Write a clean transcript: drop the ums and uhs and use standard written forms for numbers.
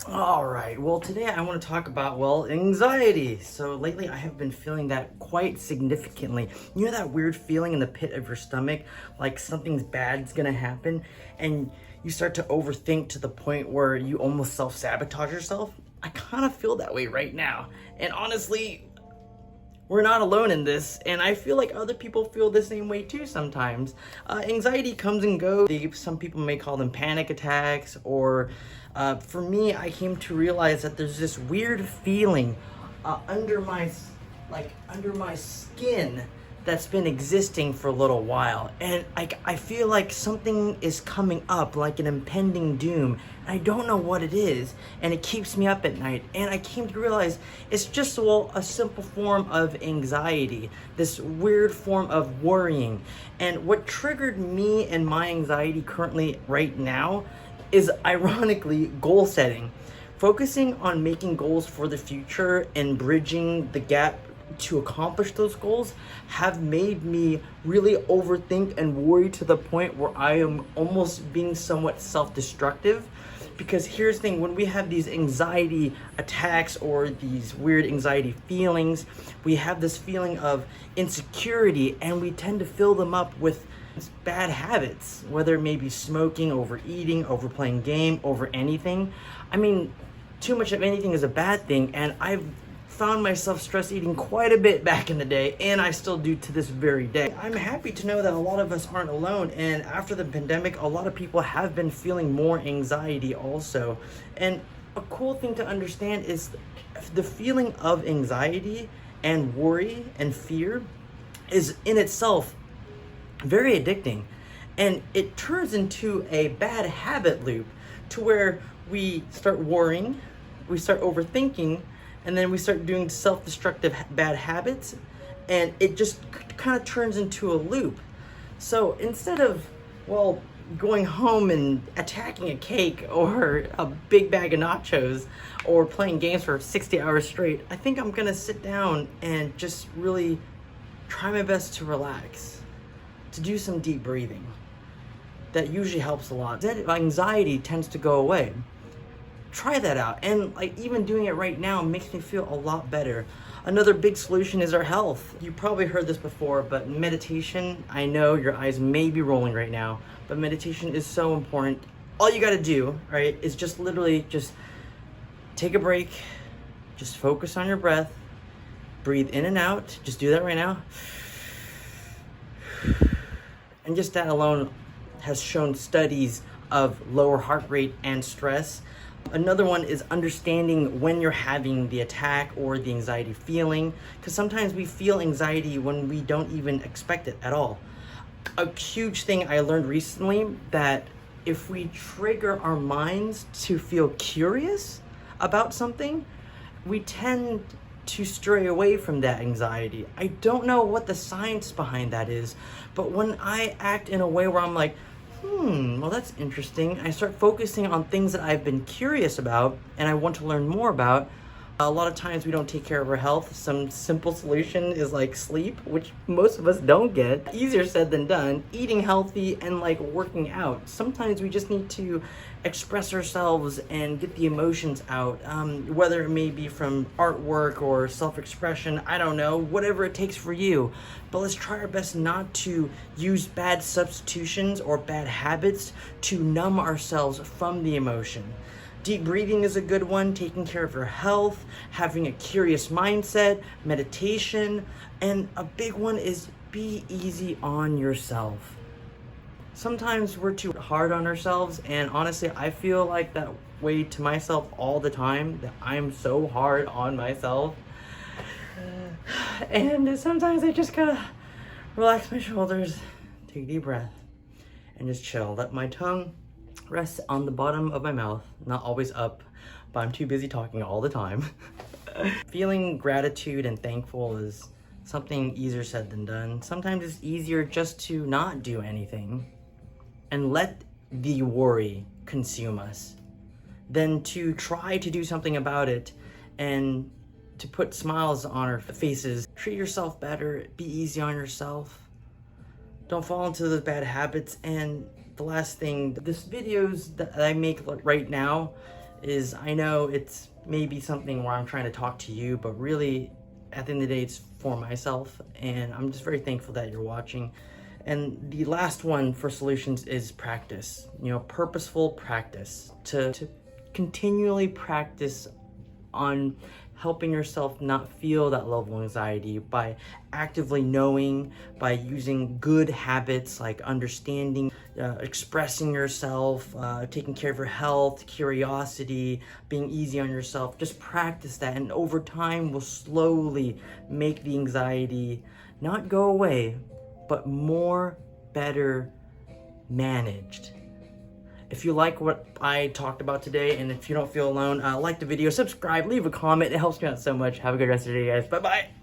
All right, well, today I want to talk about, well, anxiety. So lately I have been feeling that quite significantly. You know that weird feeling in the pit of your stomach, like something's bad's gonna happen, and you start to overthink to the point where you almost self-sabotage yourself? I kind of feel that way right now. And honestly, we're not alone in this, and I feel like other people feel the same way too sometimes. Anxiety comes and goes. Some people may call them panic attacks, or for me, I came to realize that there's this weird feeling under under my skin that's been existing for a little while, and I feel like something is coming up, like an impending doom, and I don't know what it is, and it keeps me up at night. And I came to realize it's just, well, a simple form of anxiety, this weird form of worrying. And what triggered me and my anxiety currently right now is ironically goal setting. Focusing on making goals for the future and bridging the gap to accomplish those goals have made me really overthink and worry to the point where I am almost being somewhat self-destructive. Because here's the thing, when we have these anxiety attacks or these weird anxiety feelings, we have this feeling of insecurity, and we tend to fill them up with bad habits, whether it may be smoking, overeating, overplaying game, over anything. I mean, too much of anything is a bad thing, and I've found myself stress eating quite a bit back in the day, and I still do to this very day. I'm happy to know that a lot of us aren't alone, and after the pandemic, a lot of people have been feeling more anxiety also. And a cool thing to understand is the feeling of anxiety and worry and fear is in itself very addicting, and it turns into a bad habit loop to where we start worrying, we start overthinking, and then we start doing self-destructive bad habits, and it just kind of turns into a loop. So instead of, well, going home and attacking a cake or a big bag of nachos or playing games for 60 hours straight, I think I'm gonna sit down and just really try my best to relax, to do some deep breathing. That usually helps a lot. Then anxiety tends to go away. Try that out, and like even doing it right now makes me feel a lot better. Another big solution is our health. You probably heard this before, but meditation, I know your eyes may be rolling right now, but meditation is so important. All you got to do, right, is just literally just take a break, just focus on your breath, breathe in and out. Just do that right now. And just that alone has shown studies of lower heart rate and stress. Another one is understanding when you're having the attack or the anxiety feeling, because sometimes we feel anxiety when we don't even expect it at all. A huge thing I learned recently, that if we trigger our minds to feel curious about something, we tend to stray away from that anxiety. I don't know what the science behind that is, but when I act in a way where I'm like, well, that's interesting, I start focusing on things that I've been curious about and I want to learn more about. A lot of times we don't take care of our health. Some simple solution is like sleep, which most of us don't get. Easier said than done. Eating healthy and like working out. Sometimes we just need to express ourselves and get the emotions out, whether it may be from artwork or self-expression, I don't know, whatever it takes for you. But let's try our best not to use bad substitutions or bad habits to numb ourselves from the emotion. Deep breathing is a good one, taking care of your health, having a curious mindset, meditation, and a big one is be easy on yourself. Sometimes we're too hard on ourselves, and honestly, I feel like that way to myself all the time, that I'm so hard on myself. And sometimes I just gotta relax my shoulders, take a deep breath, and just chill. Let my tongue rest on the bottom of my mouth, not always up, but I'm too busy talking all the time. Feeling gratitude and thankful is something easier said than done. Sometimes it's easier just to not do anything and let the worry consume us than to try to do something about it and to put smiles on our faces. Treat yourself better, be easy on yourself. Don't fall into the bad habits. And the last thing, this videos that I make right now, is I know it's maybe something where I'm trying to talk to you, but really at the end of the day, it's for myself. And I'm just very thankful that you're watching. And the last one for solutions is practice, purposeful practice to continually practice on helping yourself not feel that level of anxiety by actively knowing, by using good habits like understanding, expressing yourself, taking care of your health, curiosity, being easy on yourself. Just practice that, and over time will slowly make the anxiety not go away, but more better managed. If you like what I talked about today, and if you don't feel alone, like the video, subscribe, leave a comment. It helps me out so much. Have a good rest of the day, guys. Bye-bye.